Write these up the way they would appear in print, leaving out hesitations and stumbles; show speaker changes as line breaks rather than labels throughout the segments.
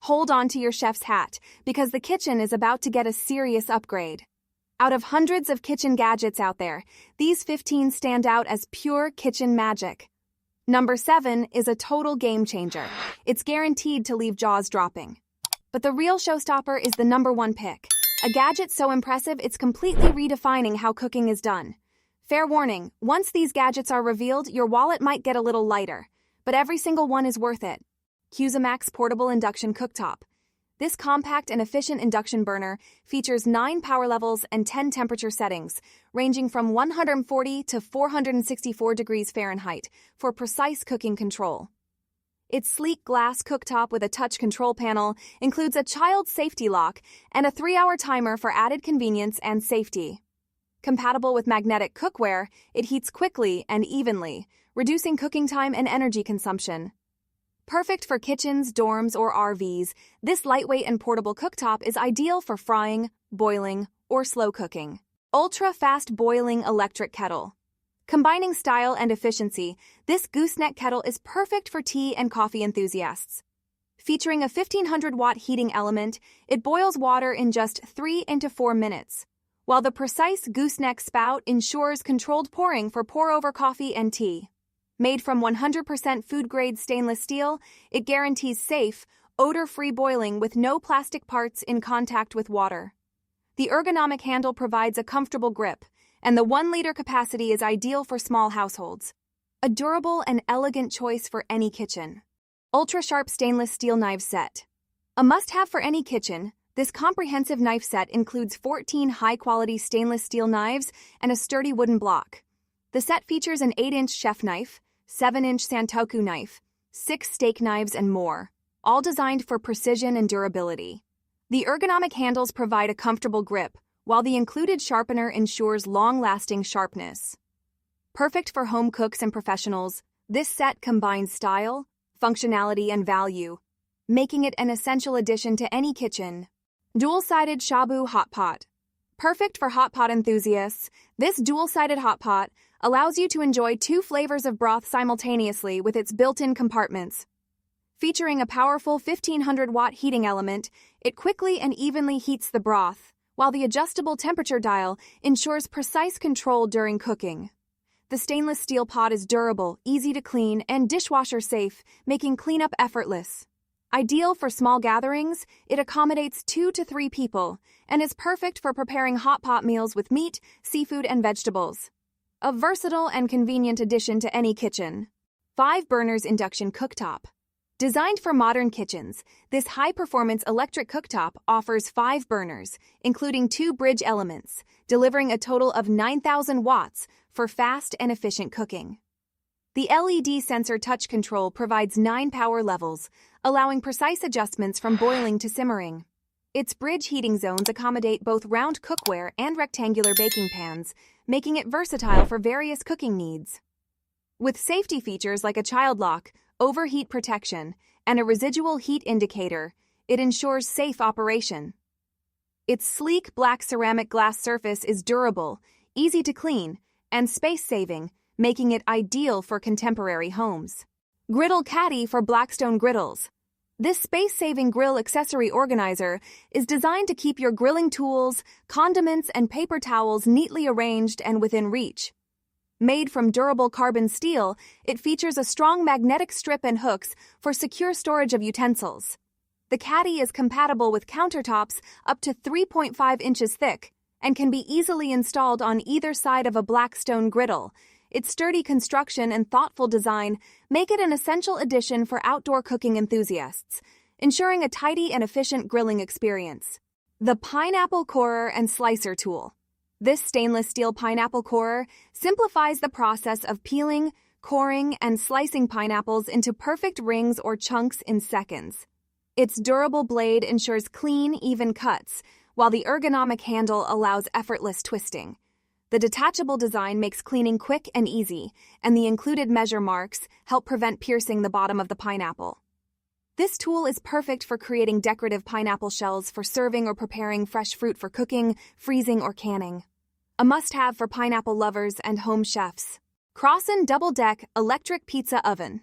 hold on to your chef's hat, because the kitchen is about to get a serious upgrade. Out of hundreds of kitchen gadgets out there, these 15 stand out as pure kitchen magic. Number 7 is a total game changer. It's guaranteed to leave jaws dropping. But the real showstopper is the number 1 pick. A gadget so impressive it's completely redefining how cooking is done. Fair warning, once these gadgets are revealed, your wallet might get a little lighter. But every single one is worth it. Cusimax Portable Induction Cooktop. This compact and efficient induction burner features 9 power levels and 10 temperature settings, ranging from 140 to 464 degrees Fahrenheit, for precise cooking control. Its sleek glass cooktop with a touch control panel includes a child safety lock and a 3-hour timer for added convenience and safety. Compatible with magnetic cookware, it heats quickly and evenly, reducing cooking time and energy consumption. Perfect for kitchens, dorms, or RVs, this lightweight and portable cooktop is ideal for frying, boiling, or slow cooking. Ultra-fast boiling electric kettle. Combining style and efficiency, this Gooseneck kettle is perfect for tea and coffee enthusiasts. Featuring a 1500-watt heating element, it boils water in just 3 to 4 minutes, while the precise Gooseneck spout ensures controlled pouring for pour-over coffee and tea. Made from 100% food-grade stainless steel, it guarantees safe, odor-free boiling with no plastic parts in contact with water. The ergonomic handle provides a comfortable grip, and the 1-liter capacity is ideal for small households. A durable and elegant choice for any kitchen. Ultra-sharp stainless steel knife set. A must-have for any kitchen, this comprehensive knife set includes 14 high-quality stainless steel knives and a sturdy wooden block. The set features an 8-inch chef knife, 7-inch santoku knife, 6 steak knives, and more, all designed for precision and durability. The ergonomic handles provide a comfortable grip, while the included sharpener ensures long-lasting sharpness. Perfect for home cooks and professionals, this set combines style, functionality, and value, making it an essential addition to any kitchen. Dual-sided shabu hot pot. Perfect for hot pot enthusiasts, this dual-sided hot pot allows you to enjoy 2 flavors of broth simultaneously with its built-in compartments. Featuring a powerful 1500-watt heating element, it quickly and evenly heats the broth, while the adjustable temperature dial ensures precise control during cooking. The stainless steel pot is durable, easy to clean, and dishwasher safe, making cleanup effortless. Ideal for small gatherings, it accommodates 2 to 3 people, and is perfect for preparing hot pot meals with meat, seafood, and vegetables. A versatile and convenient addition to any kitchen. 5 burners induction cooktop. Designed for modern kitchens, this high-performance electric cooktop offers 5 burners, including 2 bridge elements, delivering a total of 9,000 watts for fast and efficient cooking. The LED sensor touch control provides 9 power levels, allowing precise adjustments from boiling to simmering. Its bridge heating zones accommodate both round cookware and rectangular baking pans, making it versatile for various cooking needs. With safety features like a child lock, overheat protection, and a residual heat indicator, it ensures safe operation. Its sleek black ceramic glass surface is durable, easy to clean, and space-saving, making it ideal for contemporary homes. Griddle Caddy for Blackstone Griddles. This space-saving grill accessory organizer is designed to keep your grilling tools, condiments, and paper towels neatly arranged and within reach. Made from durable carbon steel, it features a strong magnetic strip and hooks for secure storage of utensils. The Caddy is compatible with countertops up to 3.5 inches thick and can be easily installed on either side of a Blackstone griddle. Its sturdy construction and thoughtful design make it an essential addition for outdoor cooking enthusiasts, ensuring a tidy and efficient grilling experience. The Pineapple Corer and Slicer Tool. This stainless steel pineapple corer simplifies the process of peeling, coring, and slicing pineapples into perfect rings or chunks in seconds. Its durable blade ensures clean, even cuts, while the ergonomic handle allows effortless twisting. The detachable design makes cleaning quick and easy, and the included measure marks help prevent piercing the bottom of the pineapple. This tool is perfect for creating decorative pineapple shells for serving or preparing fresh fruit for cooking, freezing, or canning. A must-have for pineapple lovers and home chefs. Crossin Double Deck Electric Pizza Oven.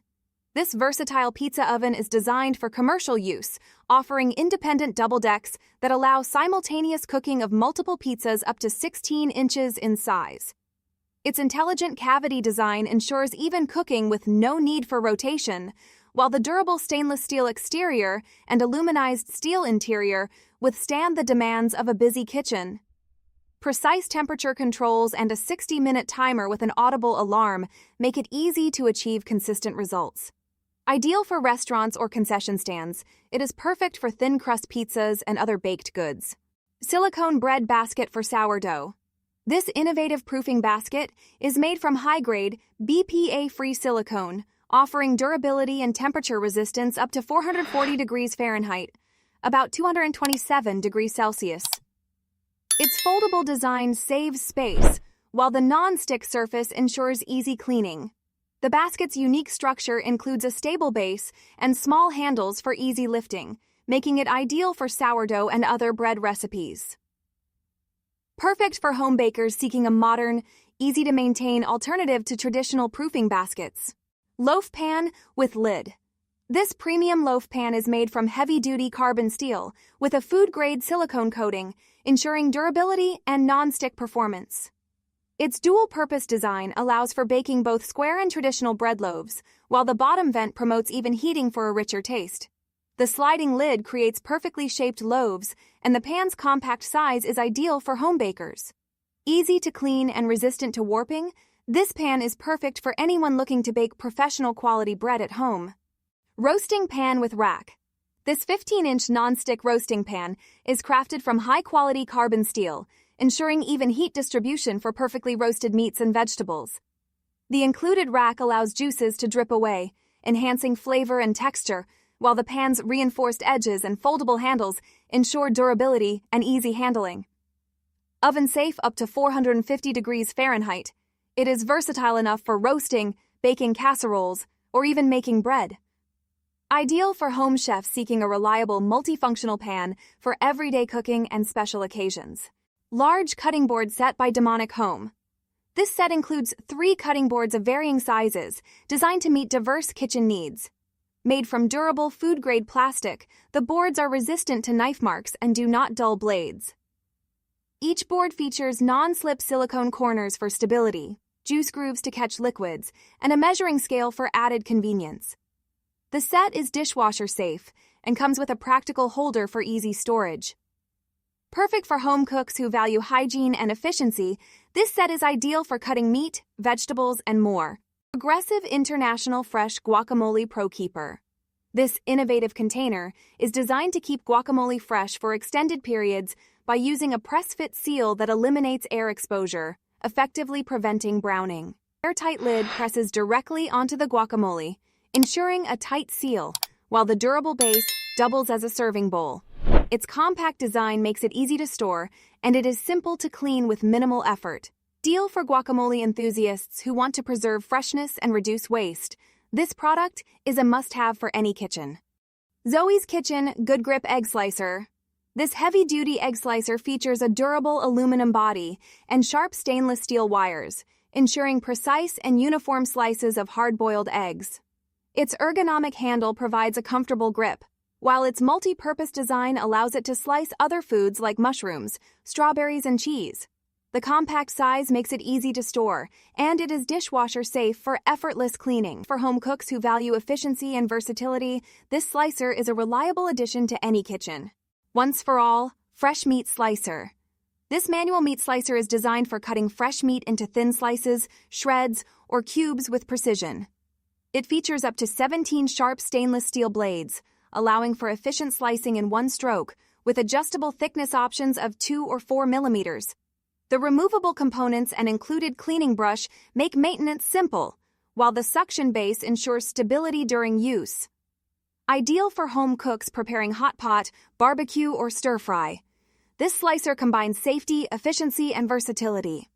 This versatile pizza oven is designed for commercial use, offering independent double decks that allow simultaneous cooking of multiple pizzas up to 16 inches in size. Its intelligent cavity design ensures even cooking with no need for rotation, while the durable stainless steel exterior and aluminized steel interior withstand the demands of a busy kitchen. Precise temperature controls and a 60-minute timer with an audible alarm make it easy to achieve consistent results. Ideal for restaurants or concession stands, it is perfect for thin-crust pizzas and other baked goods. Silicone bread basket for sourdough. This innovative proofing basket is made from high-grade, BPA-free silicone, offering durability and temperature resistance up to 440 degrees Fahrenheit, about 227 degrees Celsius. Its foldable design saves space, while the non-stick surface ensures easy cleaning. The basket's unique structure includes a stable base and small handles for easy lifting, making it ideal for sourdough and other bread recipes. Perfect for home bakers seeking a modern, easy-to-maintain alternative to traditional proofing baskets. Loaf Pan with Lid. This premium loaf pan is made from heavy-duty carbon steel with a food-grade silicone coating, ensuring durability and non-stick performance. Its dual-purpose design allows for baking both square and traditional bread loaves, while the bottom vent promotes even heating for a richer taste. The sliding lid creates perfectly shaped loaves, and the pan's compact size is ideal for home bakers. Easy to clean and resistant to warping, this pan is perfect for anyone looking to bake professional-quality bread at home. Roasting pan with rack. This 15-inch non-stick roasting pan is crafted from high-quality carbon steel, ensuring even heat distribution for perfectly roasted meats and vegetables. The included rack allows juices to drip away, enhancing flavor and texture, while the pan's reinforced edges and foldable handles ensure durability and easy handling. Oven safe up to 450 degrees Fahrenheit, it is versatile enough for roasting, baking casseroles, or even making bread. Ideal for home chefs seeking a reliable multifunctional pan for everyday cooking and special occasions. Large cutting board set by Demonic Home. This set includes 3 cutting boards of varying sizes, designed to meet diverse kitchen needs. Made from durable food-grade plastic, the boards are resistant to knife marks and do not dull blades. Each board features non-slip silicone corners for stability, juice grooves to catch liquids, and a measuring scale for added convenience. The set is dishwasher safe and comes with a practical holder for easy storage. Perfect for home cooks who value hygiene and efficiency, this set is ideal for cutting meat, vegetables, and more. Progressive International Fresh Guacamole Pro Keeper. This innovative container is designed to keep guacamole fresh for extended periods by using a press-fit seal that eliminates air exposure, effectively preventing browning. Airtight lid presses directly onto the guacamole, ensuring a tight seal, while the durable base doubles as a serving bowl. Its compact design makes it easy to store, and it is simple to clean with minimal effort. Ideal for guacamole enthusiasts who want to preserve freshness and reduce waste, this product is a must-have for any kitchen. Zoe's Kitchen Good Grip Egg Slicer. This heavy-duty egg slicer features a durable aluminum body and sharp stainless steel wires, ensuring precise and uniform slices of hard-boiled eggs. Its ergonomic handle provides a comfortable grip, while its multi-purpose design allows it to slice other foods like mushrooms, strawberries, and cheese. The compact size makes it easy to store, and it is dishwasher safe for effortless cleaning. For home cooks who value efficiency and versatility, this slicer is a reliable addition to any kitchen. Once for all, fresh meat slicer. This manual meat slicer is designed for cutting fresh meat into thin slices, shreds, or cubes with precision. It features up to 17 sharp stainless steel blades, allowing for efficient slicing in one stroke, with adjustable thickness options of 2 or 4 millimeters. The removable components and included cleaning brush make maintenance simple, while the suction base ensures stability during use. Ideal for home cooks preparing hot pot, barbecue, or stir-fry. This slicer combines safety, efficiency, and versatility.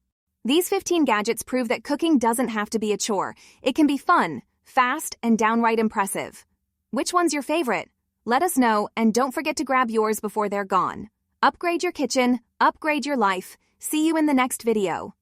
These 15 gadgets prove that cooking doesn't have to be a chore. It can be fun, fast, and downright impressive. Which one's your favorite? Let us know, and don't forget to grab yours before they're gone. Upgrade your kitchen, upgrade your life. See you in the next video.